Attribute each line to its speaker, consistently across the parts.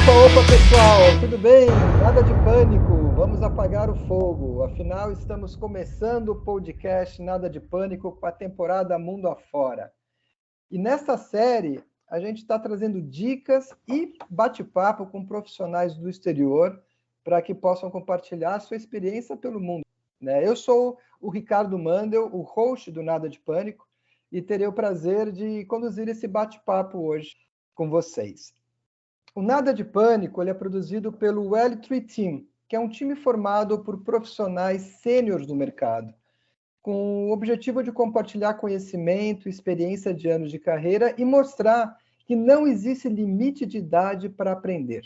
Speaker 1: Opa, pessoal, tudo bem? Nada de pânico, vamos apagar o fogo. Afinal, estamos começando o podcast Nada de Pânico com a temporada Mundo Afora. E nesta série, a gente está trazendo dicas e bate-papo com profissionais do exterior para que possam compartilhar sua experiência pelo mundo. Eu sou o Ricardo Mandel, o host do Nada de Pânico, e terei o prazer de conduzir esse bate-papo hoje com vocês. O Nada de Pânico ele é produzido pelo L3 Team, que é um time formado por profissionais sêniores do mercado, com o objetivo de compartilhar conhecimento, experiência de anos de carreira e mostrar que não existe limite de idade para aprender.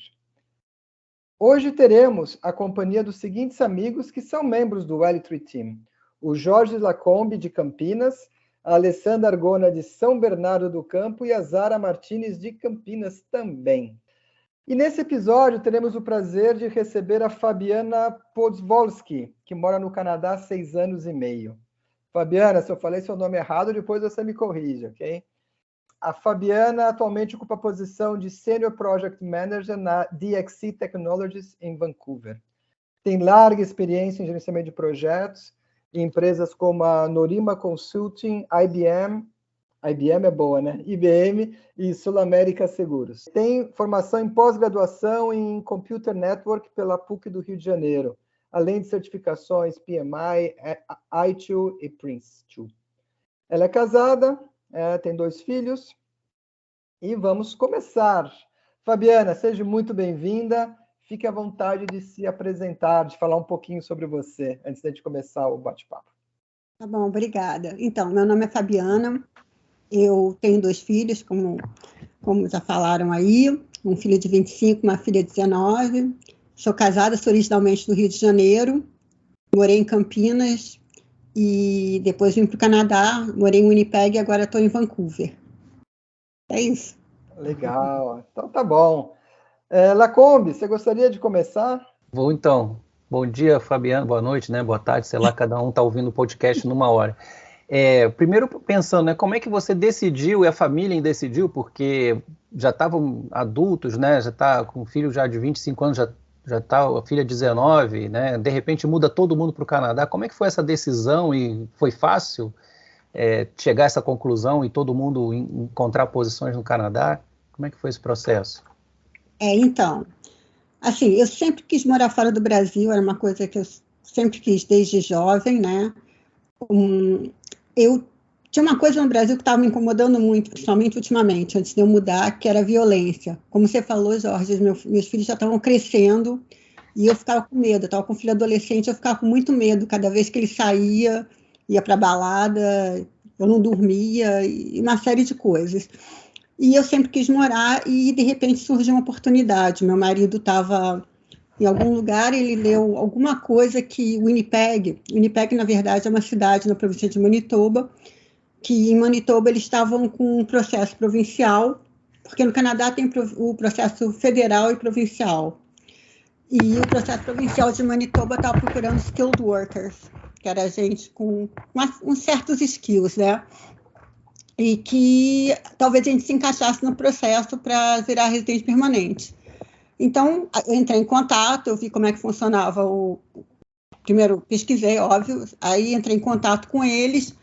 Speaker 1: Hoje teremos a companhia dos seguintes amigos que são membros do L3 Team: o Jorge Lacombe, de Campinas, a Alessandra Argona, de São Bernardo do Campo, e a Zara Martins, de Campinas também. E nesse episódio teremos o prazer de receber a Fabiana Podzwolski, que mora no Canadá há 6 anos e meio. Fabiana, se eu falei seu nome errado, depois você me corrige, ok? A Fabiana atualmente ocupa a posição de Senior Project Manager na DXC Technologies em Vancouver. Tem larga experiência em gerenciamento de projetos em empresas como a Norima Consulting, IBM é boa, né? IBM e Sul América Seguros. Tem formação em pós-graduação em Computer Network pela PUC do Rio de Janeiro, além de certificações PMI, ITIL e Prince2. Ela é casada, tem 2 filhos, e vamos começar. Fabiana, seja muito bem-vinda. Fique à vontade de se apresentar, de falar um pouquinho sobre você, antes de a gente começar o bate-papo.
Speaker 2: Tá bom, obrigada. Então, meu nome é Fabiana. Eu tenho 2 filhos, como já falaram aí, um filho de 25, uma filha de 19. Sou casada, sou originalmente do Rio de Janeiro, morei em Campinas e depois vim para o Canadá, morei em Winnipeg e agora estou em Vancouver. É isso.
Speaker 1: Legal, então tá bom. Lacombe, você gostaria de começar?
Speaker 3: Vou então. Bom dia, Fabiano, boa noite, né? Boa tarde, sei lá, cada um está ouvindo o podcast numa hora. Primeiro pensando, né, como é que você decidiu, e a família decidiu, porque já estavam adultos, né, já está com um filho já de 25 anos, já está a filha de 19, né, de repente muda todo mundo para o Canadá. Como é que foi essa decisão e foi fácil chegar a essa conclusão e todo mundo encontrar posições no Canadá? Como é que foi esse processo?
Speaker 2: Então, assim, eu sempre quis morar fora do Brasil, era uma coisa que eu sempre quis desde jovem, né. Eu tinha uma coisa no Brasil que estava me incomodando muito, principalmente ultimamente, antes de eu mudar, que era a violência. Como você falou, Jorge, meus filhos já estavam crescendo e eu ficava com medo. Eu estava com um filho adolescente, eu ficava com muito medo. Cada vez que ele saía, ia para a balada, eu não dormia, e uma série de coisas. E eu sempre quis morar e, de repente, surgiu uma oportunidade. Meu marido estava em algum lugar, ele leu alguma coisa que Winnipeg, na verdade, é uma cidade na província de Manitoba, que em Manitoba eles estavam com um processo provincial, porque no Canadá tem o processo federal e provincial. E o processo provincial de Manitoba estava procurando skilled workers, que era gente com uns certos skills, né? E que talvez a gente se encaixasse no processo para virar residente permanente. Então, eu entrei em contato, eu vi como é que funcionava primeiro pesquisei, óbvio, aí entrei em contato com eles,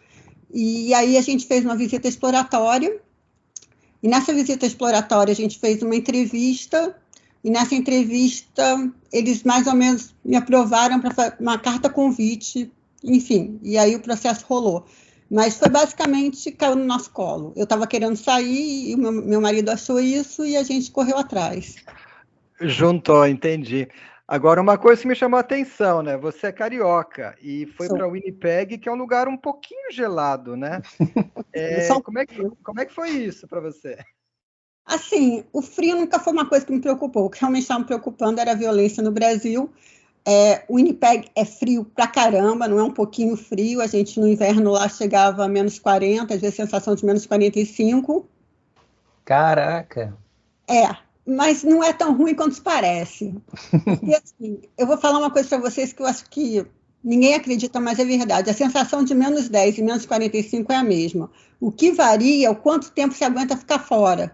Speaker 2: e aí a gente fez uma visita exploratória, e nessa visita exploratória a gente fez uma entrevista, e nessa entrevista eles mais ou menos me aprovaram para fazer uma carta convite, enfim, e aí o processo rolou. Mas foi basicamente, caiu no nosso colo. Eu estava querendo sair, e o meu marido achou isso, e a gente correu atrás.
Speaker 1: Juntou, entendi. Agora, uma coisa que me chamou a atenção, né? Você é carioca e foi para Winnipeg, que é um lugar um pouquinho gelado, né? Como é que foi isso para você?
Speaker 2: Assim, o frio nunca foi uma coisa que me preocupou. O que realmente estava me preocupando era a violência no Brasil. O Winnipeg é frio pra caramba, não é um pouquinho frio. A gente no inverno lá chegava a menos 40, às vezes sensação de menos 45.
Speaker 3: Caraca!
Speaker 2: Mas não é tão ruim quanto parece. Porque, assim, eu vou falar uma coisa para vocês que eu acho que ninguém acredita, mas é verdade. A sensação de menos 10 e menos 45 é a mesma. O que varia é o quanto tempo você aguenta ficar fora.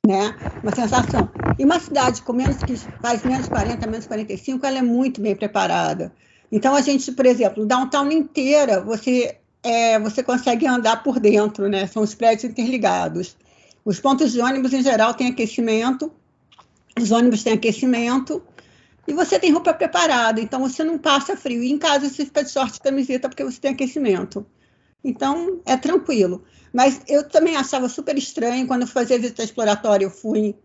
Speaker 2: Né? Uma sensação E uma cidade com que faz menos 40, menos 45, ela é muito bem preparada. Então, a gente, por exemplo, downtown inteira, você consegue andar por dentro, né? São os prédios interligados. Os pontos de ônibus, em geral, têm aquecimento, os ônibus têm aquecimento, e você tem roupa preparada, então você não passa frio. E em casa você fica de short e camiseta porque você tem aquecimento. Então, é tranquilo. Mas eu também achava super estranho, quando eu fui fazer visita exploratória, eu fui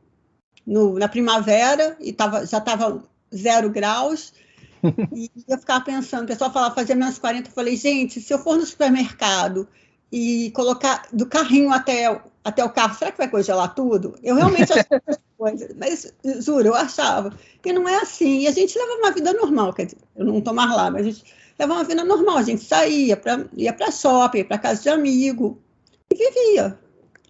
Speaker 2: na primavera e já estava 0 graus, e eu ficava pensando, o pessoal falava, fazia menos 40, eu falei, gente, se eu for no supermercado e colocar do carrinho até o carro, será que vai congelar tudo? Eu realmente achava essas coisas, mas juro, eu achava. E não é assim, e a gente leva uma vida normal, quer dizer, eu não estou mais lá, mas a gente leva uma vida normal, a gente saía, ia para shopping, para casa de amigo, e vivia.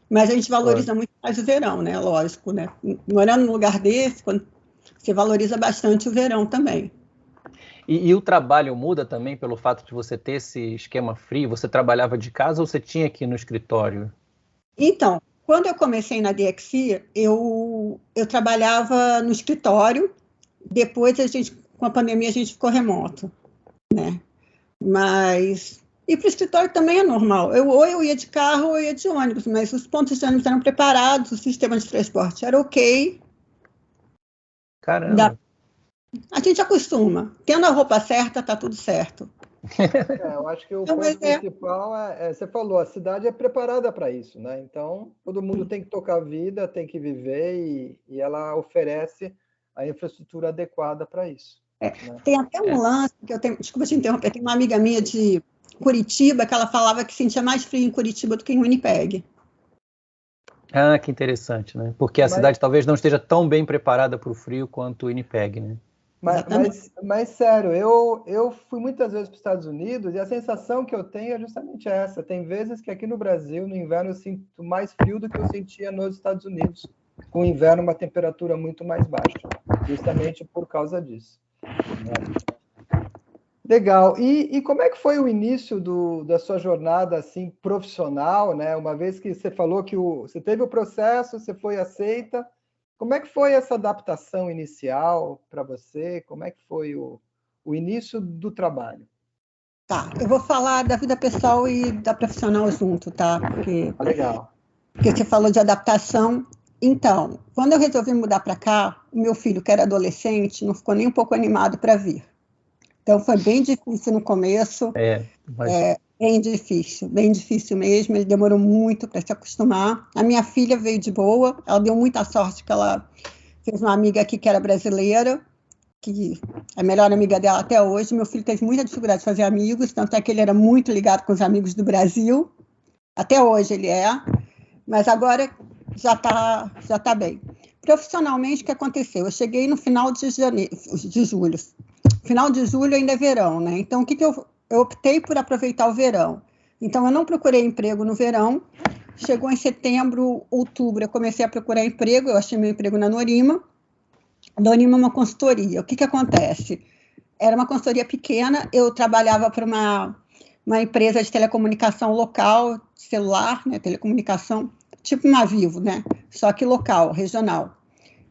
Speaker 2: Mas a gente valoriza muito mais o verão, né? Lógico, né? Morando num lugar desse, você valoriza bastante o verão também.
Speaker 3: E o trabalho muda também pelo fato de você ter esse esquema frio? Você trabalhava de casa ou você tinha que ir no escritório?
Speaker 2: Então, quando eu comecei na DXI, eu trabalhava no escritório. Depois, com a pandemia, a gente ficou remoto, né? Mas ir para o escritório também é normal. Ou eu ia de carro ou eu ia de ônibus, mas os pontos de ônibus eram preparados, o sistema de transporte era ok.
Speaker 3: Caramba!
Speaker 2: A gente acostuma. Tendo a roupa certa, tá tudo certo.
Speaker 1: Eu acho que o ponto principal você falou, a cidade é preparada para isso, né? Então, todo mundo tem que tocar a vida, tem que viver e ela oferece a infraestrutura adequada para isso. Né?
Speaker 2: Tem até um lance que eu tenho, desculpa te interromper, tem uma amiga minha de Curitiba que ela falava que sentia mais frio em Curitiba do que em Winnipeg.
Speaker 3: Ah, que interessante, né? Porque a cidade talvez não esteja tão bem preparada para o frio quanto Winnipeg, né?
Speaker 1: Mas sério, eu fui muitas vezes para os Estados Unidos e a sensação que eu tenho é justamente essa. Tem vezes que aqui no Brasil, no inverno, eu sinto mais frio do que eu sentia nos Estados Unidos, com o inverno uma temperatura muito mais baixa, justamente por causa disso. Legal. E como é que foi o início da sua jornada assim, profissional, né? Uma vez que você falou que você teve o processo, você foi aceita. Como é que foi essa adaptação inicial para você? Como é que foi o início do trabalho?
Speaker 2: Tá, eu vou falar da vida pessoal e da profissional junto, tá?
Speaker 1: Legal.
Speaker 2: Porque você falou de adaptação. Então, quando eu resolvi mudar para cá, o meu filho, que era adolescente, não ficou nem um pouco animado para vir. Então, foi bem difícil no começo. Bem difícil mesmo. Ele demorou muito para se acostumar. A minha filha veio de boa, ela deu muita sorte que ela fez uma amiga aqui que era brasileira, que é a melhor amiga dela até hoje. Meu filho teve muita dificuldade de fazer amigos, tanto é que ele era muito ligado com os amigos do Brasil. Até hoje ele é, mas agora já tá bem. Profissionalmente, o que aconteceu? Eu cheguei no final de julho. Final de julho ainda é verão, né? Então, o que eu optei por aproveitar o verão. Então, eu não procurei emprego no verão. Chegou em setembro, outubro, eu comecei a procurar emprego. Eu achei meu emprego na Norima. A Norima é uma consultoria. O que acontece? Era uma consultoria pequena. Eu trabalhava para uma empresa de telecomunicação local, celular, né? Telecomunicação, tipo uma Vivo, né? Só que local, regional.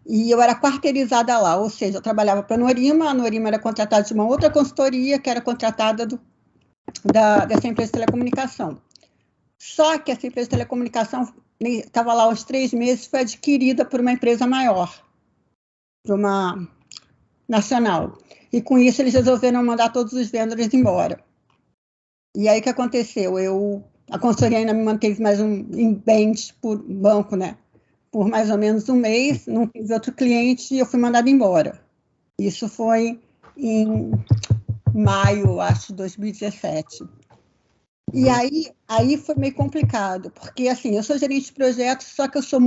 Speaker 2: E eu era quarteirizada lá, ou seja, eu trabalhava para a Norima era contratada de uma outra consultoria que era contratada dessa empresa de telecomunicação. Só que essa empresa de telecomunicação estava lá aos 3 meses, foi adquirida por uma empresa maior, por uma nacional. E com isso eles resolveram mandar todos os vendedores embora. E aí o que aconteceu? A consultoria ainda me manteve mais em bens por banco, né? Por mais ou menos um mês, não tive outro cliente e eu fui mandada embora. Isso foi em maio, acho, de 2017. E aí foi meio complicado, porque, assim, eu sou gerente de projetos, só que eu sou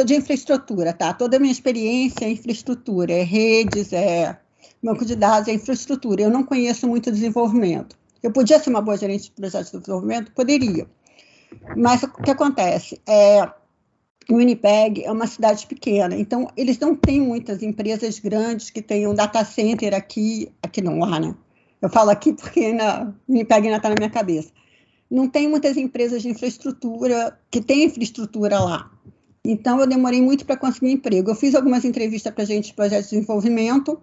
Speaker 2: de infraestrutura, tá? Toda a minha experiência é infraestrutura, é redes, é banco de dados, é infraestrutura. Eu não conheço muito desenvolvimento. Eu podia ser uma boa gerente de projetos de desenvolvimento? Poderia. Mas o que acontece? Winnipeg é uma cidade pequena, então eles não têm muitas empresas grandes que tenham data center aqui não há, né? Eu falo aqui porque Winnipeg ainda está na minha cabeça. Não tem muitas empresas de infraestrutura que têm infraestrutura lá. Então, eu demorei muito para conseguir emprego. Eu fiz algumas entrevistas para gente de projeto de desenvolvimento.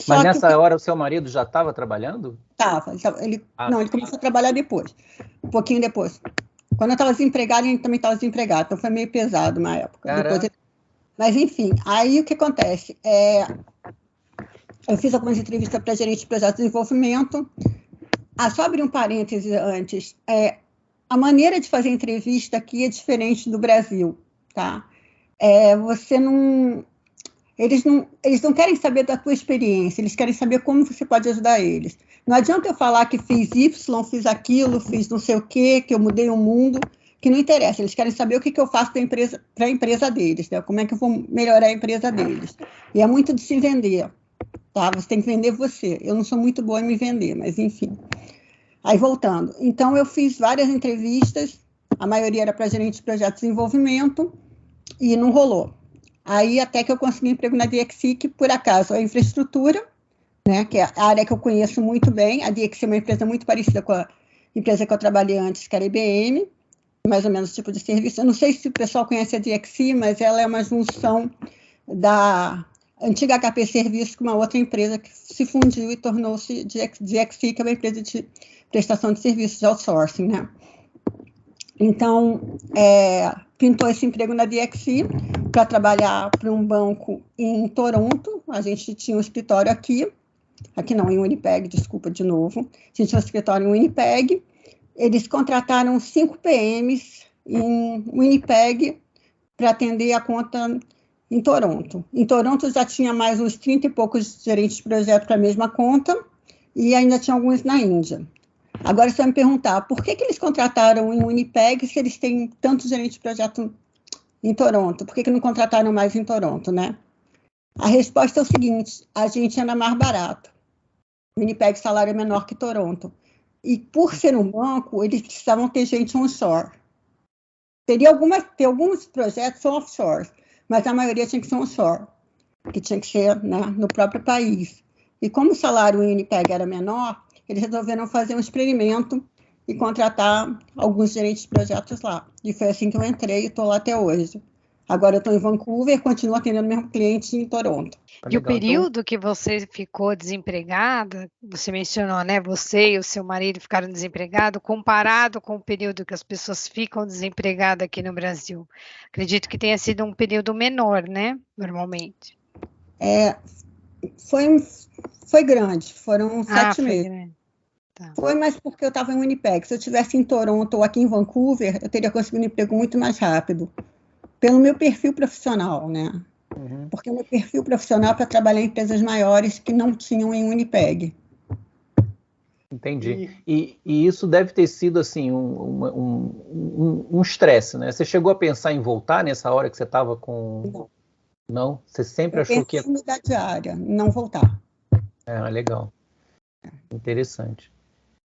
Speaker 3: Mas nessa hora o seu marido já estava trabalhando?
Speaker 2: Estava. Não, ele começou a trabalhar depois, um pouquinho depois. Quando eu estava desempregada, ele também estava desempregado, então foi meio pesado na época. Mas, enfim, aí o que acontece? Eu fiz algumas entrevistas para gerente de projeto de desenvolvimento. Só abrir um parêntese antes. A maneira de fazer entrevista aqui é diferente do Brasil, tá? Eles não querem saber da tua experiência, eles querem saber como você pode ajudar eles. Não adianta eu falar que fiz Y, fiz aquilo, fiz não sei o quê, que eu mudei o mundo, que não interessa. Eles querem saber o que eu faço para a empresa deles, né? Como é que eu vou melhorar a empresa deles. E é muito de se vender, tá? Você tem que vender você. Eu não sou muito boa em me vender, mas enfim. Aí, voltando. Então, eu fiz várias entrevistas, a maioria era para gerente de projeto de desenvolvimento, e não rolou. Aí, até que eu consegui emprego na DXI, que, por acaso, é infraestrutura, né, que é a área que eu conheço muito bem. A DXI é uma empresa muito parecida com a empresa que eu trabalhei antes, que era a IBM, mais ou menos tipo de serviço. Eu não sei se o pessoal conhece a DXI, mas ela é uma junção da antiga HP Serviços com uma outra empresa que se fundiu e tornou-se DXI, que é uma empresa de prestação de serviços de outsourcing, né? Então, pintou esse emprego na DXI para trabalhar para um banco em Toronto. A gente tinha um escritório aqui não, em Winnipeg, desculpa de novo. A gente tinha um escritório em Winnipeg. Eles contrataram 5 PMs em Winnipeg para atender a conta em Toronto. Em Toronto já tinha mais uns 30 e poucos gerentes de projeto para a mesma conta e ainda tinha alguns na Índia. Agora, você vai me perguntar, por que eles contrataram em Winnipeg se eles têm tantos gerentes de projeto em Toronto? Por que não contrataram mais em Toronto, né? A resposta é o seguinte, a gente era mais barato. Winnipeg, o salário é menor que Toronto. E, por ser um banco, eles precisavam ter gente onshore. Tem alguns projetos são offshore, mas a maioria tinha que ser onshore, que tinha que ser, né, no próprio país. E como o salário em Winnipeg era menor, eles resolveram fazer um experimento e contratar alguns gerentes de projetos lá. E foi assim que eu entrei e estou lá até hoje. Agora eu estou em Vancouver, continuo atendendo o mesmo cliente em Toronto.
Speaker 4: E o período que você ficou desempregada, você mencionou, né? Você e o seu marido ficaram desempregados, comparado com o período que as pessoas ficam desempregadas aqui no Brasil. Acredito que tenha sido um período menor, né? Normalmente.
Speaker 2: Foi grande, foram 7 meses.
Speaker 4: Grande. Tá.
Speaker 2: Foi, mas porque eu estava em Winnipeg. Se eu estivesse em Toronto ou aqui em Vancouver, eu teria conseguido um emprego muito mais rápido, pelo meu perfil profissional, né?
Speaker 3: Uhum.
Speaker 2: Porque o meu perfil profissional é para trabalhar em empresas maiores que não tinham em Winnipeg.
Speaker 3: Entendi. E isso deve ter sido, assim, um estresse, né? Você chegou a pensar em voltar nessa hora que você estava com... Não? Você sempre achou que...
Speaker 2: Eu pensei em mudar de área, não voltar.
Speaker 3: Legal. Interessante.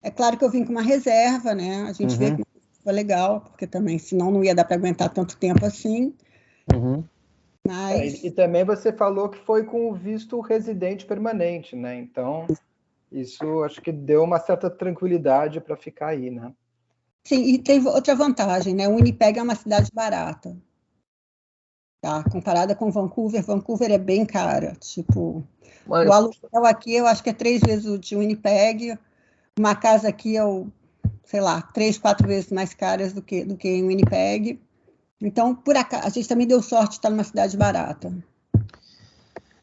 Speaker 2: É claro que eu vim com uma reserva, né? A gente vê que foi legal, porque também, senão não ia dar para aguentar tanto tempo assim.
Speaker 3: Uhum.
Speaker 2: Mas...
Speaker 1: E também você falou que foi com o visto residente permanente, né? Então, isso acho que deu uma certa tranquilidade para ficar aí, né?
Speaker 2: Sim, e teve outra vantagem, né? O Winnipeg é uma cidade barata. Tá? Comparada com Vancouver, Vancouver é bem cara. Tipo, o aluguel aqui eu acho que é 3 vezes o de Winnipeg. Uma casa aqui é, sei lá, 3, 4 vezes mais caras do que em Winnipeg. Então, por acaso, a gente também deu sorte de estar numa cidade barata.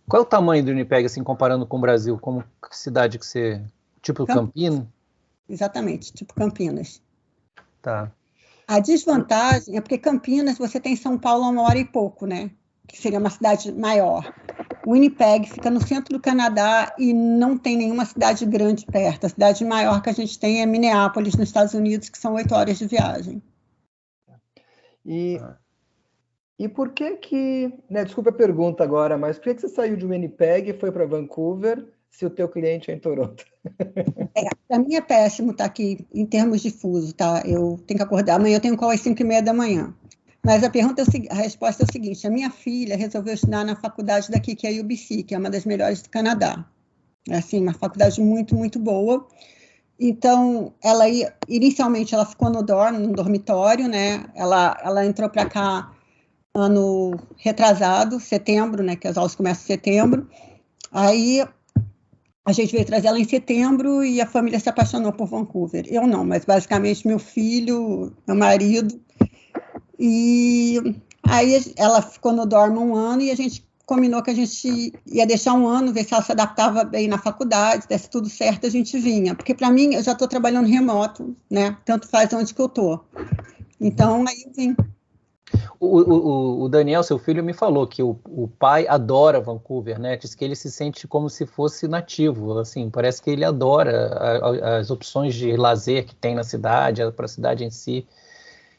Speaker 3: Qual é o tamanho do Winnipeg, assim, comparando com o Brasil? Como cidade que você... Tipo Campinas?
Speaker 2: Exatamente, tipo Campinas.
Speaker 3: Tá.
Speaker 2: A desvantagem é porque Campinas você tem São Paulo a 1 hora e pouco, né? Que seria uma cidade maior. Winnipeg fica no centro do Canadá e não tem nenhuma cidade grande perto. A cidade maior que a gente tem é Minneapolis, nos Estados Unidos, que são 8 horas de viagem.
Speaker 1: E por que, né, desculpa a pergunta agora, mas por que você saiu de Winnipeg e foi para Vancouver se o teu cliente é em Toronto?
Speaker 2: Para mim é péssimo estar aqui em termos de fuso, tá? Eu tenho que acordar. Amanhã eu tenho call às 5h30 da manhã. Mas a resposta é o seguinte, a minha filha resolveu estudar na faculdade daqui, que é a UBC, que é uma das melhores do Canadá. É assim, uma faculdade muito, muito boa. Então, inicialmente ela ficou no dormitório, né? Ela entrou para cá ano retrasado, setembro, né, que as aulas começam em setembro. Aí a gente veio trazer ela em setembro e a família se apaixonou por Vancouver. Eu não, mas basicamente meu filho, meu marido. E aí ela ficou no dorm um ano e a gente combinou que a gente ia deixar um ano, ver se ela se adaptava bem na faculdade, desse tudo certo, a gente vinha. Porque, para mim, eu já estou trabalhando remoto, né? Tanto faz onde que eu estou. Então, aí eu vim.
Speaker 3: O Daniel, seu filho, me falou que o pai adora Vancouver, né? Diz que ele se sente como se fosse nativo, assim, parece que ele adora as opções de lazer que tem na cidade, para a cidade em si.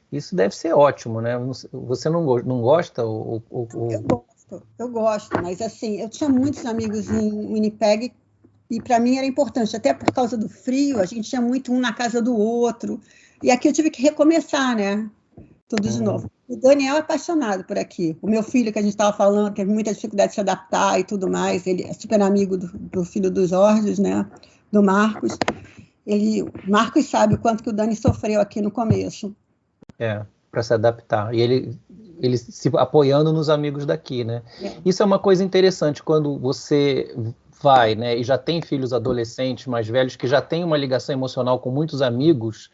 Speaker 3: Isso deve ser ótimo, né? Você não gosta?
Speaker 2: Eu gosto, mas assim, eu tinha muitos amigos em Winnipeg e para mim era importante, até por causa do frio, a gente tinha muito um na casa do outro, e aqui eu tive que recomeçar, né? Tudo de novo. O Daniel é apaixonado por aqui. O meu filho, que a gente estava falando, teve muita dificuldade de se adaptar e tudo mais, ele é super amigo do filho do Jorge, né? Do Marcos. Marcos sabe o quanto que o Dani sofreu aqui no começo.
Speaker 3: Para se adaptar. E ele se apoiando nos amigos daqui, né? Isso é uma coisa interessante quando você vai, né? E já tem filhos adolescentes mais velhos que já têm uma ligação emocional com muitos amigos,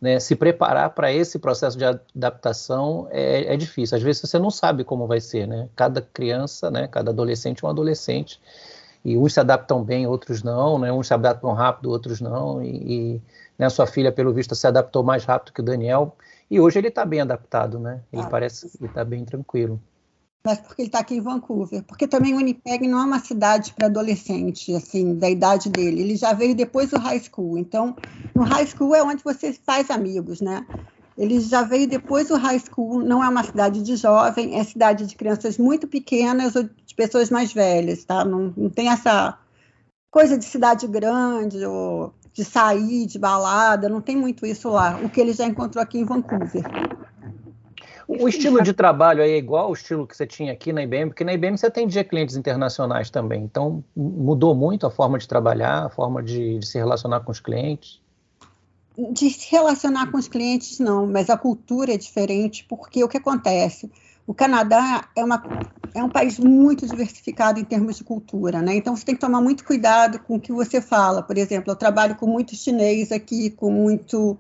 Speaker 3: né? Se preparar para esse processo de adaptação é difícil. Às vezes você não sabe como vai ser, né? Cada criança, né? Cada adolescente é um adolescente. E uns se adaptam bem, outros não, né? Uns se adaptam rápido, outros não. Né, sua filha, pelo visto, se adaptou mais rápido que o Daniel. E hoje ele está bem adaptado, né? Ele parece que está bem tranquilo.
Speaker 2: Mas porque ele está aqui em Vancouver. Porque também Winnipeg não é uma cidade para adolescente, assim, da idade dele. Ele já veio depois do high school. Então, no high school é onde você faz amigos, né? Ele já veio depois do high school. Não é uma cidade de jovem, é cidade de crianças muito pequenas ou de pessoas mais velhas, tá? Não tem essa coisa de cidade grande ou de sair, de balada, não tem muito isso lá, o que ele já encontrou aqui em Vancouver.
Speaker 3: O estilo de trabalho aí é igual ao estilo que você tinha aqui na IBM, porque na IBM você atendia clientes internacionais também, então mudou muito a forma de trabalhar, a forma de se relacionar com os clientes?
Speaker 2: De se relacionar com os clientes, não, mas a cultura é diferente, porque o que acontece? O Canadá é um país muito diversificado em termos de cultura, né? Então, você tem que tomar muito cuidado com o que você fala. Por exemplo, eu trabalho com muito chinês aqui, com muito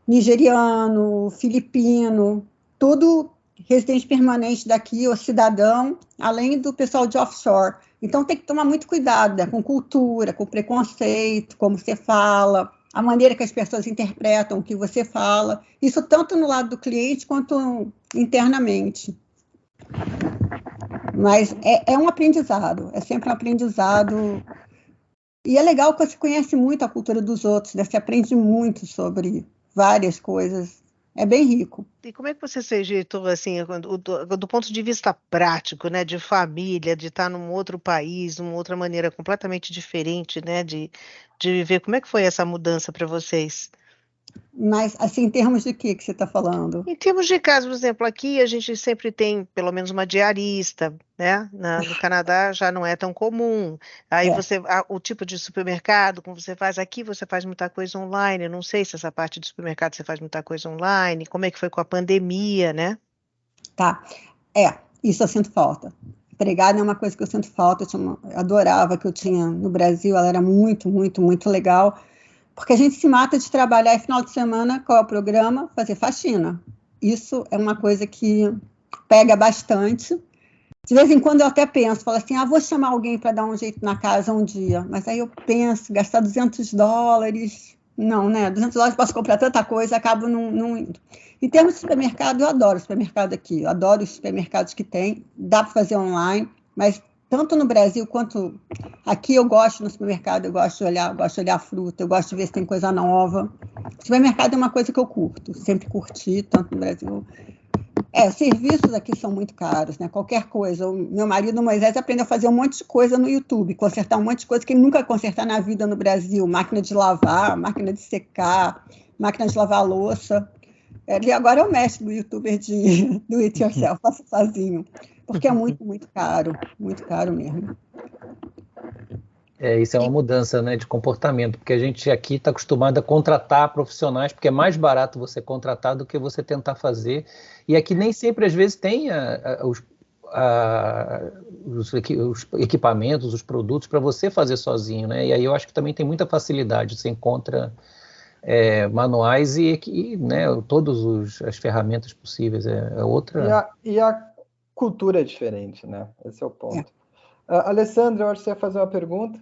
Speaker 2: nigeriano, filipino, tudo residente permanente daqui, ou cidadão, além do pessoal de offshore. Então, tem que tomar muito cuidado, né? Com cultura, com preconceito, como você fala, a maneira que as pessoas interpretam o que você fala, isso tanto no lado do cliente quanto internamente. Mas é um aprendizado, é sempre um aprendizado. E é legal que você conhece muito a cultura dos outros, né? Você aprende muito sobre várias coisas. É bem rico.
Speaker 5: E como é que você se ajeitou, assim, do ponto de vista prático, né, de família, de estar num outro país, uma outra maneira completamente diferente, né, de viver? Como é que foi essa mudança para vocês?
Speaker 2: Mas, assim, em termos de que você está falando?
Speaker 5: Em termos de casa, por exemplo, aqui a gente sempre tem pelo menos uma diarista, né? No Canadá já não é tão comum. Aí o tipo de supermercado, como você faz aqui, você faz muita coisa online. Eu não sei se essa parte de supermercado você faz muita coisa online. Como é que foi com a pandemia, né?
Speaker 2: Tá. Isso eu sinto falta. Empregada é uma coisa que eu sinto falta. Eu adorava que eu tinha no Brasil. Ela era muito, muito, muito legal. Porque a gente se mata de trabalhar e final de semana, qual é o programa? Fazer faxina. Isso é uma coisa que pega bastante. De vez em quando eu até penso, falo assim, vou chamar alguém para dar um jeito na casa um dia. Mas aí eu penso, gastar $200, não, né? $200 posso comprar tanta coisa, acabo não indo. Em termos de supermercado, eu adoro o supermercado aqui. Eu adoro os supermercados que tem. Dá para fazer online, mas tanto no Brasil quanto aqui eu gosto no supermercado, eu gosto de olhar a fruta, eu gosto de ver se tem coisa nova. O supermercado é uma coisa que eu curto, sempre curti, tanto no Brasil. Os serviços aqui são muito caros, né? Qualquer coisa. O meu marido, Moisés, aprendeu a fazer um monte de coisa no YouTube, consertar um monte de coisa que ele nunca ia consertar na vida no Brasil, máquina de lavar, máquina de secar, máquina de lavar louça. Ele agora é o mestre do youtuber do it yourself, faça sozinho. Porque é muito, muito caro mesmo.
Speaker 3: Isso é uma mudança, né, de comportamento, porque a gente aqui está acostumado a contratar profissionais, porque é mais barato você contratar do que você tentar fazer, e aqui nem sempre, às vezes, tem os equipamentos, os produtos para você fazer sozinho, né, e aí eu acho que também tem muita facilidade, você encontra manuais e né, todas as ferramentas possíveis, é outra...
Speaker 1: E a cultura é diferente, né, esse é o ponto. Alessandra, eu acho que você ia fazer uma pergunta.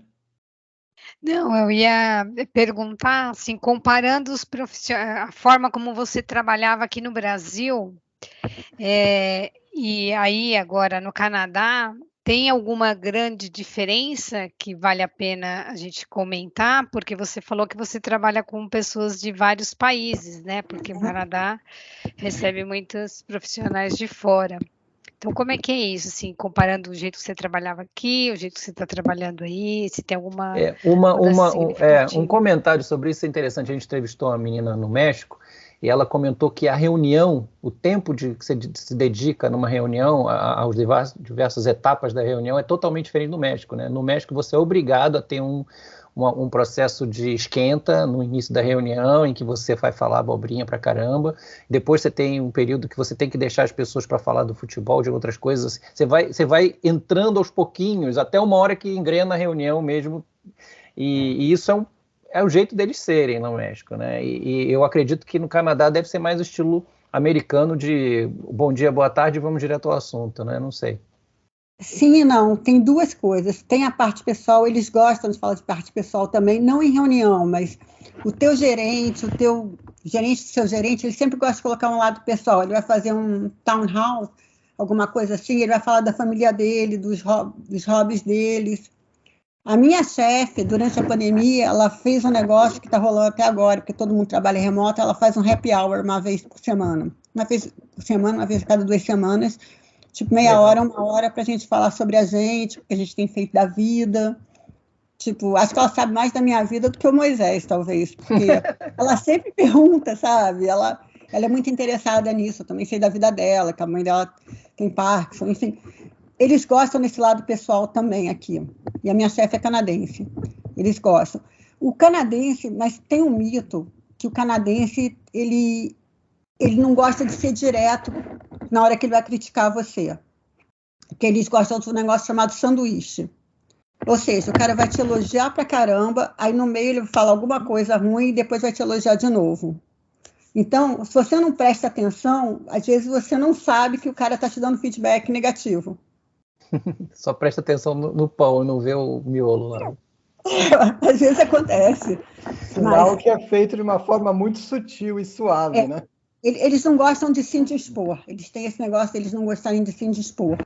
Speaker 4: Não, eu ia perguntar, assim, comparando a forma como você trabalhava aqui no Brasil, e aí agora no Canadá, tem alguma grande diferença que vale a pena a gente comentar? Porque você falou que você trabalha com pessoas de vários países, né? Porque o Canadá recebe muitos profissionais de fora. Então, como é que é isso, assim, comparando o jeito que você trabalhava aqui, o jeito que você está trabalhando aí, se tem alguma mudança significativa?
Speaker 3: Um comentário sobre isso é interessante. A gente entrevistou uma menina no México e ela comentou que a reunião, o tempo que você se dedica numa reunião, às diversas etapas da reunião, é totalmente diferente no México, né? No México você é obrigado a ter um processo de esquenta no início da reunião, em que você vai falar abobrinha pra caramba, depois você tem um período que você tem que deixar as pessoas para falar do futebol, de outras coisas, você vai entrando aos pouquinhos, até uma hora que engrena a reunião mesmo, e isso é o jeito deles serem no México, né? E eu acredito que no Canadá deve ser mais o estilo americano de bom dia, boa tarde, vamos direto ao assunto, né? Não sei.
Speaker 2: Sim e não, tem duas coisas. Tem a parte pessoal, eles gostam de falar de parte pessoal também, não em reunião, mas o teu gerente, seu gerente, ele sempre gosta de colocar um lado pessoal. Ele vai fazer um town hall, alguma coisa assim, ele vai falar da família dele, dos hobbies deles. A minha chefe, durante a pandemia, ela fez um negócio que está rolando até agora, porque todo mundo trabalha remoto, ela faz um happy hour uma vez por semana. Uma vez por semana, uma vez a cada 2 semanas, tipo meia hora, 1 hora, para a gente falar sobre a gente, o que a gente tem feito da vida. Tipo, acho que ela sabe mais da minha vida do que o Moisés, talvez, porque ela sempre pergunta, sabe? Ela é muito interessada nisso, eu também sei da vida dela, que a mãe dela tem Parkinson, enfim. Eles gostam desse lado pessoal também aqui. E a minha chefe é canadense. Eles gostam. O canadense, mas tem um mito que o canadense, ele não gosta de ser direto na hora que ele vai criticar você. Porque eles gostam de um negócio chamado sanduíche. Ou seja, o cara vai te elogiar pra caramba, aí no meio ele fala alguma coisa ruim e depois vai te elogiar de novo. Então, se você não presta atenção, às vezes você não sabe que o cara está te dando feedback negativo.
Speaker 3: Só presta atenção no pão e não vê o miolo lá.
Speaker 2: Às vezes acontece.
Speaker 1: Sinal que é feito de uma forma muito sutil e suave, né?
Speaker 2: Eles não gostam de se indispor. Eles têm esse negócio de eles não gostarem de se indispor.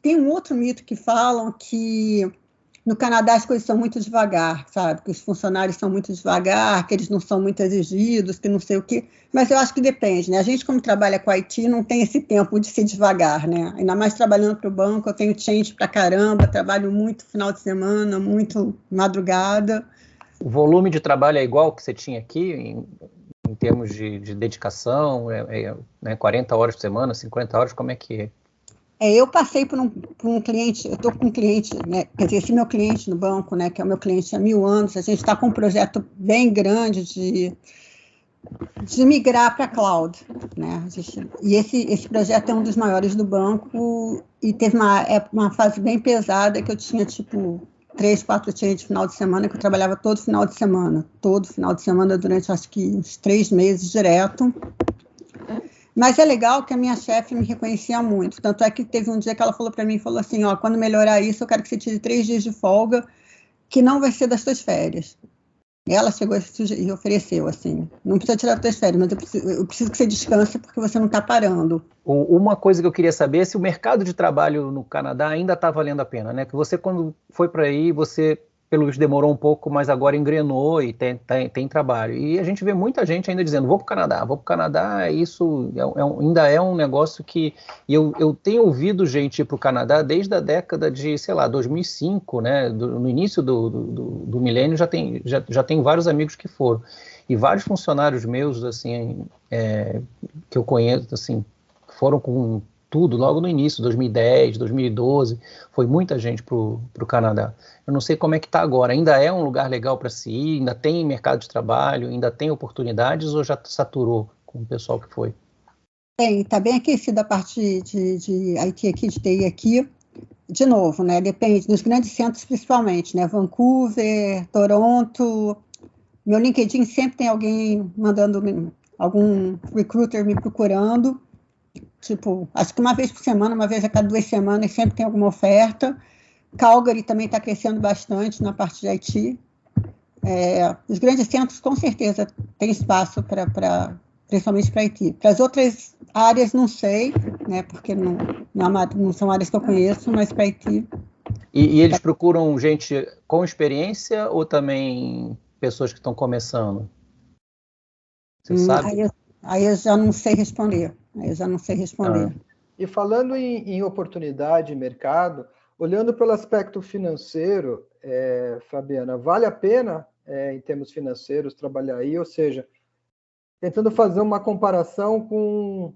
Speaker 2: Tem um outro mito que falam que no Canadá as coisas são muito devagar, sabe? Que os funcionários são muito devagar, que eles não são muito exigidos, que não sei o quê. Mas eu acho que depende, né? A gente, como trabalha com IT, não tem esse tempo de ser devagar, né? Ainda mais trabalhando para o banco, eu tenho change pra caramba, trabalho muito final de semana, muito madrugada.
Speaker 3: O volume de trabalho é igual que você tinha aqui, em termos de dedicação, né, 40 horas por semana, 50 horas, como é que é?
Speaker 2: Eu passei por um cliente, eu estou com um cliente, né, quer dizer, esse meu cliente no banco, né, que é o meu cliente há 1000 anos, a gente está com um projeto bem grande de migrar para a cloud, né, e esse projeto é um dos maiores do banco, e teve uma fase bem pesada que eu tinha, tipo, 3, 4 changes no final de semana, que eu trabalhava todo final de semana durante, acho que, uns 3 meses direto. Mas é legal que a minha chefe me reconhecia muito, tanto é que teve um dia que ela falou para mim, falou assim, ó, quando melhorar isso, eu quero que você tire 3 dias de folga, que não vai ser das suas férias. Ela chegou e ofereceu, assim, não precisa tirar das tuas férias, mas eu preciso que você descanse porque você não está parando.
Speaker 3: Uma coisa que eu queria saber é se o mercado de trabalho no Canadá ainda está valendo a pena, né? Que você, quando foi para aí, você, pelo visto, demorou um pouco, mas agora engrenou e tem trabalho. E a gente vê muita gente ainda dizendo, vou para o Canadá, isso ainda é um negócio que... E eu tenho ouvido gente ir para o Canadá desde a década de, sei lá, 2005, né? No início do milênio já tem vários amigos que foram. E vários funcionários meus, assim, que eu conheço, assim, foram com tudo, logo no início, 2010, 2012, foi muita gente para o Canadá. Eu não sei como é que está agora, ainda é um lugar legal para se ir, ainda tem mercado de trabalho, ainda tem oportunidades ou já saturou com o pessoal que foi?
Speaker 2: Tem, está bem aquecida a parte de IT aqui, de TI aqui. De novo, né, depende dos grandes centros principalmente, né, Vancouver, Toronto. Meu LinkedIn sempre tem alguém mandando, algum recruiter me procurando, tipo, acho que uma vez por semana, uma vez a cada 2 semanas, sempre tem alguma oferta. Calgary também está crescendo bastante na parte de IT. Os grandes centros, com certeza, tem espaço principalmente para IT. Para as outras áreas, não sei, né, porque não são áreas que eu conheço, mas para IT...
Speaker 3: E eles procuram gente com experiência ou também pessoas que estão começando? Você sabe?
Speaker 2: Aí eu já não sei responder.
Speaker 1: E falando em oportunidade, mercado, olhando pelo aspecto financeiro, Fabiana, vale a pena, em termos financeiros, trabalhar aí? Ou seja, tentando fazer uma comparação com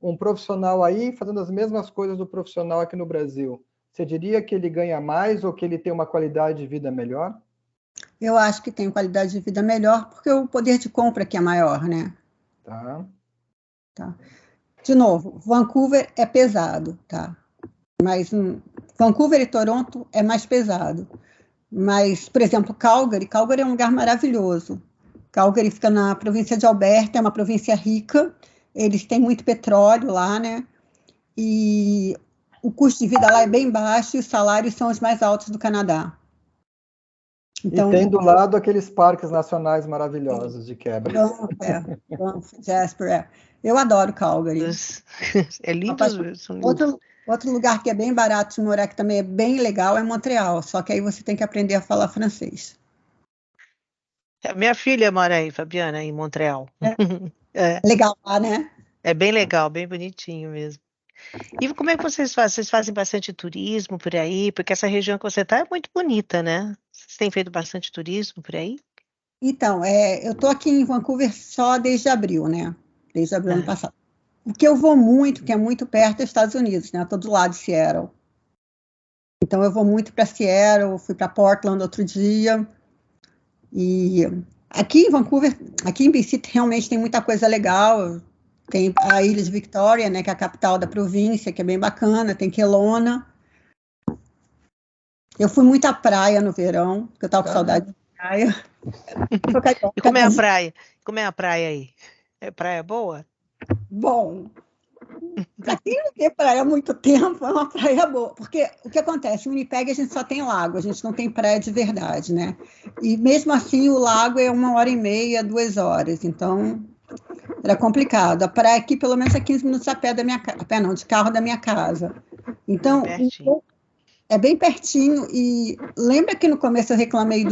Speaker 1: um profissional aí fazendo as mesmas coisas do profissional aqui no Brasil. Você diria que ele ganha mais ou que ele tem uma qualidade de vida melhor?
Speaker 2: Eu acho que tem qualidade de vida melhor porque o poder de compra aqui é maior, né?
Speaker 1: Tá.
Speaker 2: De novo, Vancouver é pesado, tá? Mas Vancouver e Toronto é mais pesado. Mas, por exemplo, Calgary é um lugar maravilhoso. Calgary fica na província de Alberta, é uma província rica, eles têm muito petróleo lá, né? E o custo de vida lá é bem baixo e os salários são os mais altos do Canadá.
Speaker 1: Então, e tem do lado aqueles parques nacionais maravilhosos de quebra.
Speaker 2: Banff, Jasper, Eu adoro Calgary.
Speaker 5: É lindo.
Speaker 2: Outro lugar que é bem barato de morar, que também é bem legal, é Montreal. Só que aí você tem que aprender a falar francês.
Speaker 5: Minha filha mora aí, Fabiana, em Montreal.
Speaker 2: Legal lá, né?
Speaker 5: É bem legal, bem bonitinho mesmo. E como é que vocês fazem? Vocês fazem bastante turismo por aí? Porque essa região que você está é muito bonita, né? Vocês têm feito bastante turismo por aí?
Speaker 2: Então, eu estou aqui em Vancouver só desde abril, né? Desde abril do ano passado. O que eu vou muito, que é muito perto, é os Estados Unidos, né? Estou do lado de Seattle. Então, eu vou muito para Seattle, fui para Portland outro dia. E aqui em Vancouver, aqui em BC, realmente tem muita coisa legal. Tem a Ilha de Victoria, né, que é a capital da província, que é bem bacana. Tem Kelowna. Eu fui muito à praia no verão, porque eu estava com saudade de praia.
Speaker 5: E como é a praia? Como é a praia aí? É praia boa?
Speaker 2: Bom, para quem não tem praia há muito tempo, é uma praia boa. Porque o que acontece? Em Winnipeg a gente só tem lago, a gente não tem praia de verdade, né? E mesmo assim o lago é 1h30, 2 horas. Então, era complicado. A praia aqui, pelo menos, é 15 minutos a pé da minha casa. A pé não, de carro da minha casa. Então, é bem pertinho. E lembra que no começo eu reclamei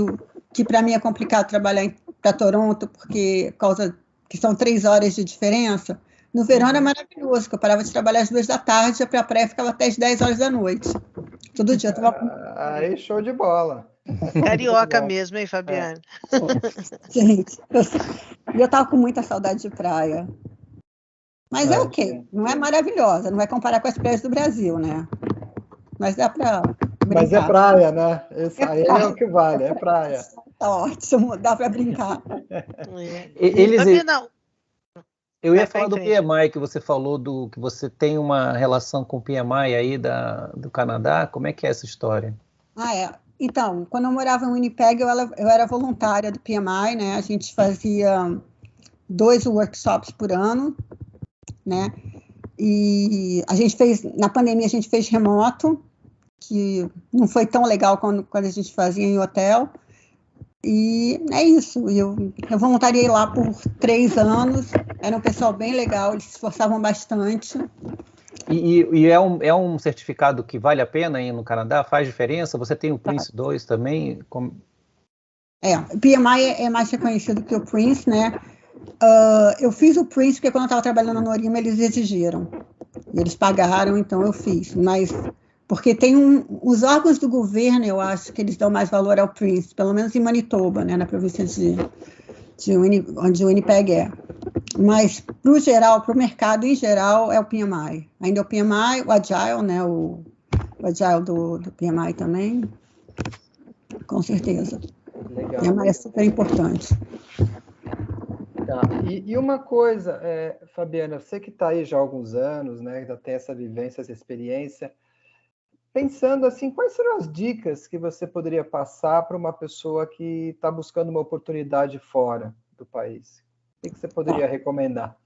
Speaker 2: que para mim é complicado trabalhar para Toronto, por causa que são 3 horas de diferença? No verão era maravilhoso, que eu parava de trabalhar às 2 da tarde, ia para a praia e ficava até às 10 horas da noite. Todo dia.
Speaker 1: Aí, show de bola.
Speaker 5: Carioca mesmo, hein, Fabiana?
Speaker 2: Gente, eu estava com muita saudade de praia. Mas é ok, não é maravilhosa, não vai comparar com as praias do Brasil, né? Mas dá para brincar.
Speaker 1: Mas é praia, né? Isso aí é o que vale, é praia.
Speaker 2: Tá ótimo, dá para brincar.
Speaker 3: Eu ia falar do PMI, que você falou que você tem uma relação com o PMI aí do Canadá. Como é que é essa história?
Speaker 2: Então, quando eu morava em Winnipeg, eu era voluntária do PMI, né? A gente fazia 2 workshops por ano, né? E na pandemia a gente fez remoto, que não foi tão legal quando a gente fazia em hotel. E é isso, eu voluntariei lá por 3 anos, era um pessoal bem legal, eles se esforçavam bastante.
Speaker 3: E é um certificado que vale a pena ir no Canadá? Faz diferença? Você tem o Prince 2 também?
Speaker 2: O PMI é mais reconhecido que o Prince, né? Eu fiz o Prince porque quando eu estava trabalhando no Orima eles exigiram, eles pagaram, então eu fiz, mas... Porque tem os órgãos do governo, eu acho que eles dão mais valor ao Prince, pelo menos em Manitoba, né, na província onde o Winnipeg é. Mas, para o geral, para o mercado em geral, é o PMI. Ainda é o PMI, o Agile, né? O Agile do PMI também, com certeza.
Speaker 1: Legal.
Speaker 2: PMI é super importante.
Speaker 1: Tá. E uma coisa, Fabiana, você que está aí já há alguns anos, né? Já tem essa vivência, essa experiência. Pensando assim, quais serão as dicas que você poderia passar para uma pessoa que está buscando uma oportunidade fora do país? O que você poderia recomendar?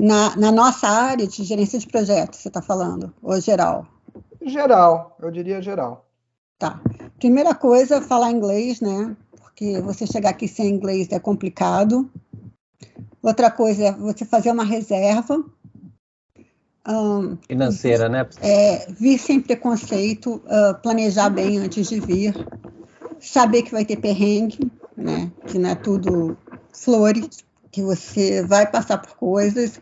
Speaker 2: Na nossa área de gerência de projetos, você está falando, ou geral?
Speaker 1: Geral, eu diria geral.
Speaker 2: Tá. Primeira coisa, falar inglês, né? Porque você chegar aqui sem inglês é complicado. Outra coisa é você fazer uma reserva.
Speaker 3: Financeira, né?
Speaker 2: Vir sem preconceito, planejar bem antes de vir. Saber que vai ter perrengue, né? Que não é tudo flores, que você vai passar por coisas.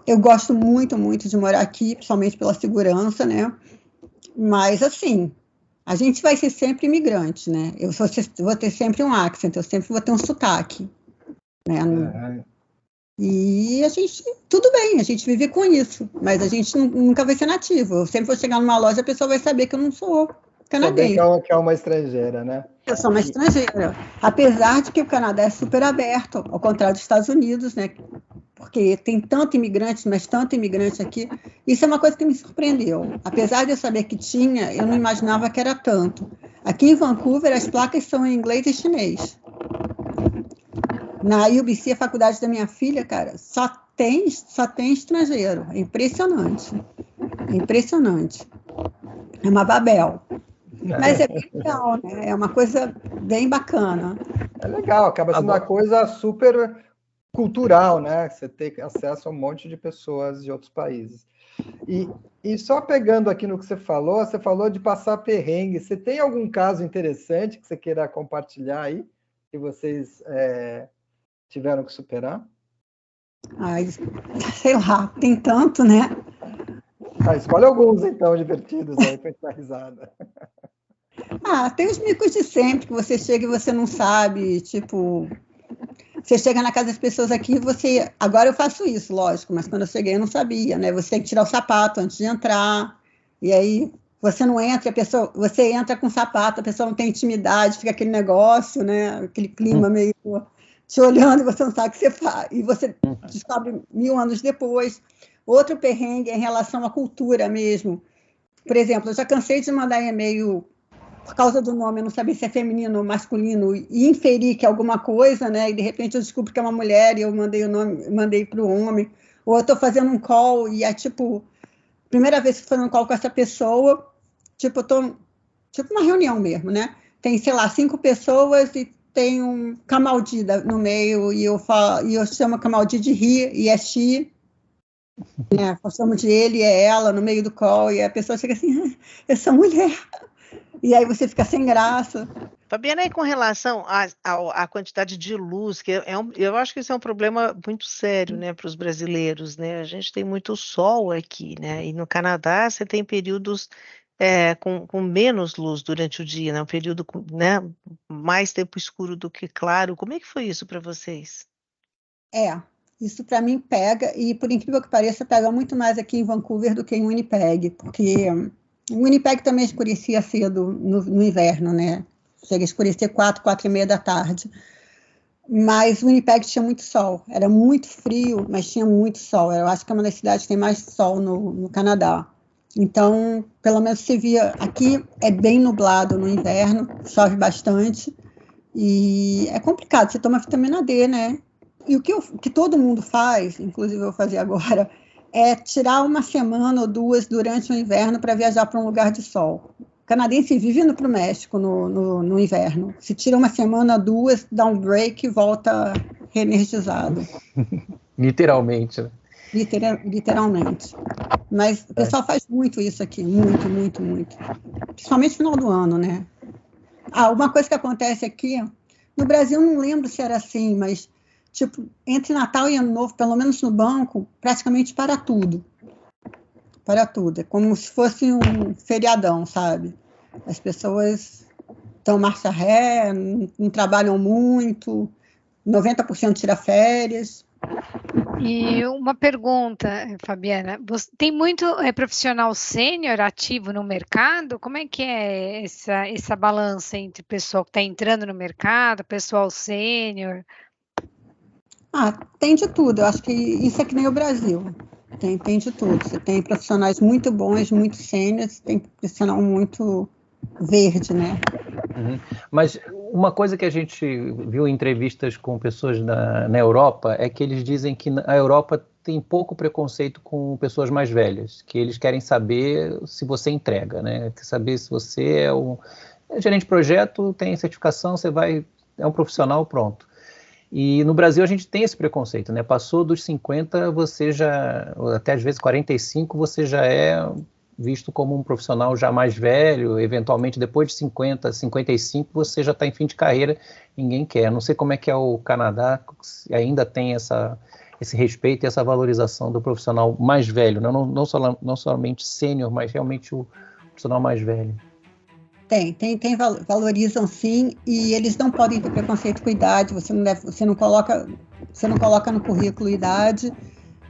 Speaker 2: Eu gosto muito, muito de morar aqui, principalmente pela segurança, né? Mas, assim, a gente vai ser sempre imigrante, né? Eu vou ter sempre um accent, eu sempre vou ter um sotaque, né? E a gente, tudo bem, a gente vive com isso, mas a gente nunca vai ser nativo. Eu sempre vou chegar numa loja, a pessoa vai saber que eu não sou canadense.
Speaker 1: Saber que é uma estrangeira, né?
Speaker 2: Eu sou uma estrangeira. Apesar de que o Canadá é super aberto, ao contrário dos Estados Unidos, né? Porque tem tanto imigrante, mas tanto imigrante aqui. Isso é uma coisa que me surpreendeu. Apesar de eu saber que tinha, eu não imaginava que era tanto. Aqui em Vancouver, as placas são em inglês e chinês. Na UBC, a faculdade da minha filha, cara, só tem estrangeiro. É impressionante. É impressionante. É uma Babel. Mas é bem legal, né? É uma coisa bem bacana.
Speaker 1: É legal, acaba sendo uma coisa super cultural, né? Você ter acesso a um monte de pessoas de outros países. E só pegando aqui no que você falou de passar perrengue. Você tem algum caso interessante que você queira compartilhar aí, que vocês tiveram que superar?
Speaker 2: Ai, sei lá, tem tanto, né?
Speaker 1: Escolhe alguns, então, divertidos aí para dar risada.
Speaker 2: Tem os micos de sempre, que você chega e você não sabe, tipo... Você chega na casa das pessoas aqui, agora eu faço isso, lógico, mas quando eu cheguei eu não sabia, né? Você tem que tirar o sapato antes de entrar, e aí você não entra, você entra com o sapato, a pessoa não tem intimidade, fica aquele negócio, né? Aquele clima meio te olhando e você não sabe o que você faz. E você descobre 1000 anos depois. Outro perrengue é em relação à cultura mesmo. Por exemplo, eu já cansei de mandar e-mail por causa do nome, eu não sabia se é feminino ou masculino, e inferir que é alguma coisa, né? E de repente eu descubro que é uma mulher e eu mandei o nome, mandei para o homem. Ou eu estou fazendo um call e é tipo, primeira vez que estou fazendo um call com essa pessoa, tipo, eu estou, tipo uma reunião mesmo, né? Tem, sei lá, 5 pessoas e tem um Kamaldi no meio, e eu chamo a Kamaldi de he e é she, né? Eu chamo de ele e é ela no meio do call, e a pessoa chega assim, eu sou mulher. E aí você fica sem graça.
Speaker 5: Fabiana, e com relação à quantidade de luz, eu acho que isso é um problema muito sério, né, para os brasileiros, né? A gente tem muito sol aqui, né? E no Canadá você tem períodos com menos luz durante o dia, né? Um período com, né, mais tempo escuro do que claro. Como é que foi isso para vocês?
Speaker 2: Isso para mim pega, e por incrível que pareça, pega muito mais aqui em Vancouver do que em Winnipeg, porque o Winnipeg também escurecia cedo no inverno, né? Chega a escurecer 4h30 da tarde. Mas o Winnipeg tinha muito sol. Era muito frio, mas tinha muito sol. Eu acho que é uma das cidades que tem mais sol no Canadá. Então, pelo menos você via... Aqui é bem nublado no inverno, chove bastante. E é complicado, você toma vitamina D, né? E o que todo mundo faz, inclusive eu vou fazer agora, é tirar uma semana ou 2 durante o inverno para viajar para um lugar de sol. O canadense vive indo para o México no inverno. Se tira uma semana, 2, dá um break e volta reenergizado.
Speaker 3: Literalmente, né?
Speaker 2: Literalmente. Mas o pessoal faz muito isso aqui, muito, muito, muito. Principalmente no final do ano, né? Uma coisa que acontece aqui, no Brasil não lembro se era assim, mas tipo, entre Natal e Ano Novo, pelo menos no banco, praticamente para tudo. Para tudo. É como se fosse um feriadão, sabe? As pessoas estão marcha ré, não trabalham muito, 90% tira férias.
Speaker 4: E uma pergunta, Fabiana, você tem muito profissional sênior ativo no mercado? Como é que é essa balança entre o pessoal que está entrando no mercado, pessoal sênior?
Speaker 2: Tem de tudo. Eu acho que isso é que nem o Brasil. Tem de tudo. Você tem profissionais muito bons, muito sêniores, tem profissional muito verde, né?
Speaker 3: Uhum. Mas uma coisa que a gente viu em entrevistas com pessoas na Europa é que eles dizem que a Europa tem pouco preconceito com pessoas mais velhas, que eles querem saber se você entrega, né? Quer saber se você é gerente de projeto, tem certificação, é um profissional, pronto. E no Brasil a gente tem esse preconceito, né? Passou dos 50, você já, até às vezes 45, você já é visto como um profissional já mais velho, eventualmente depois de 50, 55, você já está em fim de carreira, ninguém quer. Não sei como é que é o Canadá, se ainda tem esse respeito e essa valorização do profissional mais velho, né? Não somente sênior, mas realmente o profissional mais velho.
Speaker 2: Valorizam sim, e eles não podem ter preconceito com idade, você não coloca no currículo idade,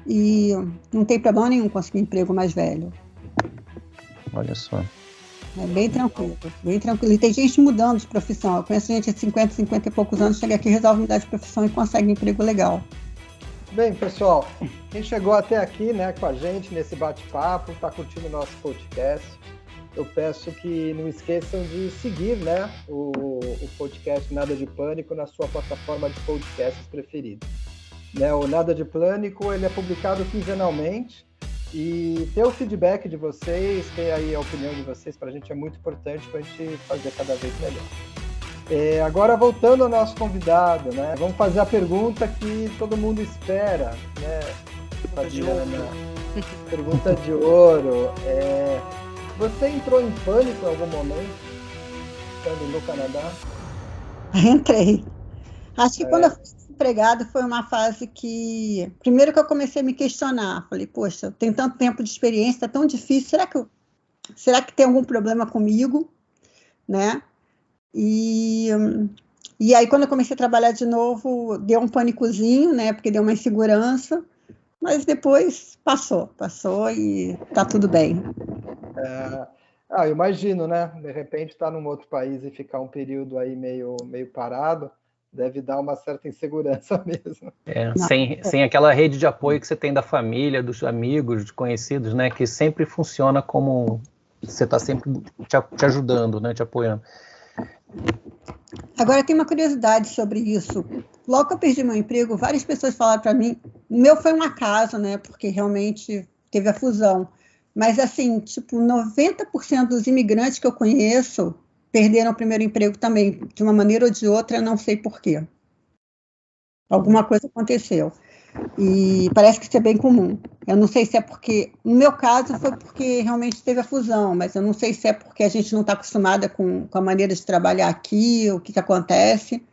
Speaker 2: e não tem problema nenhum conseguir emprego mais velho.
Speaker 3: Olha só.
Speaker 2: É bem tranquilo, bem tranquilo. E tem gente mudando de profissão. Eu conheço gente de 50 e poucos anos, chega aqui, resolve mudar de profissão e consegue um emprego legal.
Speaker 1: Bem, pessoal, quem chegou até aqui, né, com a gente nesse bate-papo, está curtindo o nosso podcast, eu peço que não esqueçam de seguir, né, o podcast Nada de Pânico na sua plataforma de podcasts preferida. Né, o Nada de Pânico ele é publicado quinzenalmente, e ter o feedback de vocês, ter aí a opinião de vocês, para a gente é muito importante para a gente fazer cada vez melhor. Agora, voltando ao nosso convidado, né? Vamos fazer a pergunta que todo mundo espera, né, Fabiana? Pergunta de ouro. Você entrou em pânico em algum momento, estando no Canadá?
Speaker 2: Entrei. Acho que quando eu fui desempregado foi uma fase que... Primeiro que eu comecei a me questionar. Falei, poxa, eu tenho tanto tempo de experiência, é tão difícil. Será que tem algum problema comigo? Né? E aí, quando eu comecei a trabalhar de novo, deu um pânicozinho, né? Porque deu uma insegurança. Mas depois passou e tá tudo bem.
Speaker 1: Eu imagino, né? De repente estar num outro país e ficar um período aí meio parado, deve dar uma certa insegurança mesmo.
Speaker 3: Sem aquela rede de apoio que você tem da família, dos amigos, dos conhecidos, né? Que sempre funciona como você está sempre te ajudando, né? Te apoiando.
Speaker 2: Agora, tem uma curiosidade sobre isso. Logo que eu perdi meu emprego, várias pessoas falaram para mim, o meu foi um acaso, né? Porque realmente teve a fusão. Mas, assim, 90% dos imigrantes que eu conheço perderam o primeiro emprego também, de uma maneira ou de outra, não sei por quê. Alguma coisa aconteceu. E parece que isso é bem comum. Eu não sei se é porque... No meu caso, foi porque realmente teve a fusão, mas eu não sei se é porque a gente não está acostumada com a maneira de trabalhar aqui, o que acontece,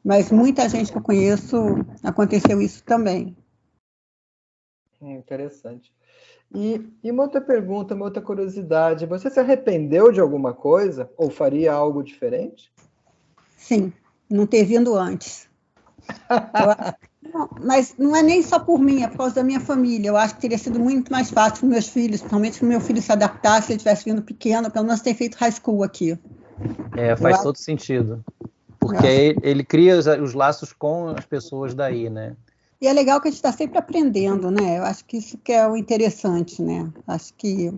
Speaker 2: mas muita gente que eu conheço, aconteceu isso também.
Speaker 1: Interessante. E uma outra pergunta, uma outra curiosidade. Você se arrependeu de alguma coisa? Ou faria algo diferente?
Speaker 2: Sim, não ter vindo antes. Mas não é nem só por mim, é por causa da minha família. Eu acho que teria sido muito mais fácil para meus filhos, principalmente para o meu filho se adaptar, se ele tivesse vindo pequeno, pelo menos ter feito high school aqui.
Speaker 3: Faz todo sentido. Porque ele cria os laços com as pessoas daí, né?
Speaker 2: E é legal que a gente está sempre aprendendo, né? Eu acho que isso que é o interessante, né? Acho que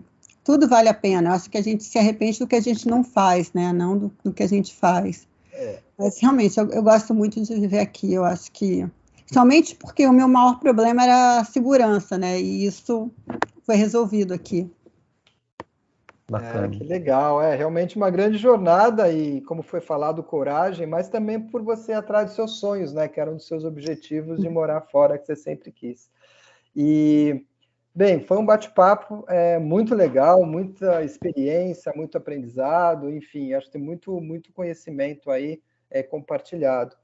Speaker 2: tudo vale a pena. Eu acho que a gente se arrepende do que a gente não faz, né? Não do que a gente faz. Mas, realmente, eu gosto muito de viver aqui. Eu acho que... Somente porque o meu maior problema era a segurança, né? E isso foi resolvido aqui.
Speaker 3: Bacana.
Speaker 1: Que legal. Realmente uma grande jornada e, como foi falado, coragem, mas também por você ir atrás dos seus sonhos, né? Que era um dos seus objetivos de morar fora, que você sempre quis. E, bem, foi um bate-papo muito legal, muita experiência, muito aprendizado, enfim, acho que tem muito conhecimento aí compartilhado.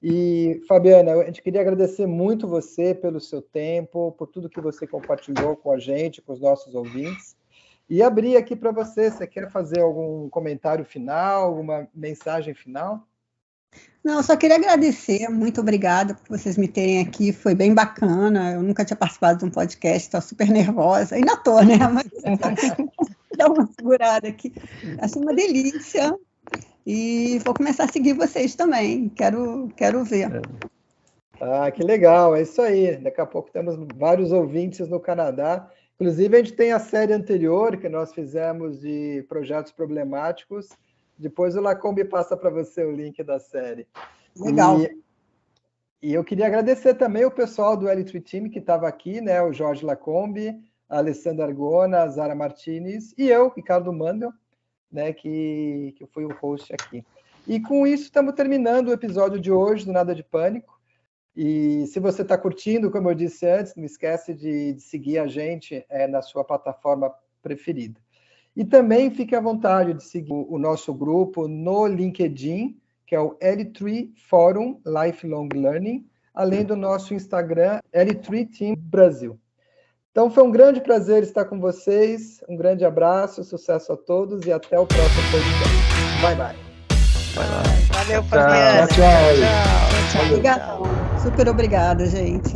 Speaker 1: E, Fabiana, a gente queria agradecer muito você pelo seu tempo, por tudo que você compartilhou com a gente, com os nossos ouvintes. E abrir aqui para você quer fazer algum comentário final, alguma mensagem final?
Speaker 2: Não, eu só queria agradecer, muito obrigada por vocês me terem aqui, foi bem bacana, eu nunca tinha participado de um podcast, estou super nervosa, ainda estou, né, mas dá uma segurada aqui, achei uma delícia, e vou começar a seguir vocês também, quero ver.
Speaker 1: Ah, que legal, é isso aí, daqui a pouco temos vários ouvintes no Canadá, inclusive a gente tem a série anterior que nós fizemos de projetos problemáticos. Depois o Lacombe passa para você o link da série.
Speaker 2: Legal.
Speaker 1: E eu queria agradecer também o pessoal do L3 Team que estava aqui, né? O Jorge Lacombe, a Alessandra Argona, a Zara Martinez e eu, Ricardo Mandel, né? Que fui o host aqui. E com isso estamos terminando o episódio de hoje do Nada de Pânico. E se você está curtindo, como eu disse antes, não esquece de seguir a gente na sua plataforma preferida. E também fique à vontade de seguir o nosso grupo no LinkedIn, que é o L3 Forum Lifelong Learning, além do nosso Instagram, L3 Team Brasil. Então, foi um grande prazer estar com vocês. Um grande abraço, sucesso a todos e até o próximo podcast. Bye, bye.
Speaker 5: Valeu, Fabiana.
Speaker 1: Tchau.
Speaker 2: Obrigada. Super obrigada, gente.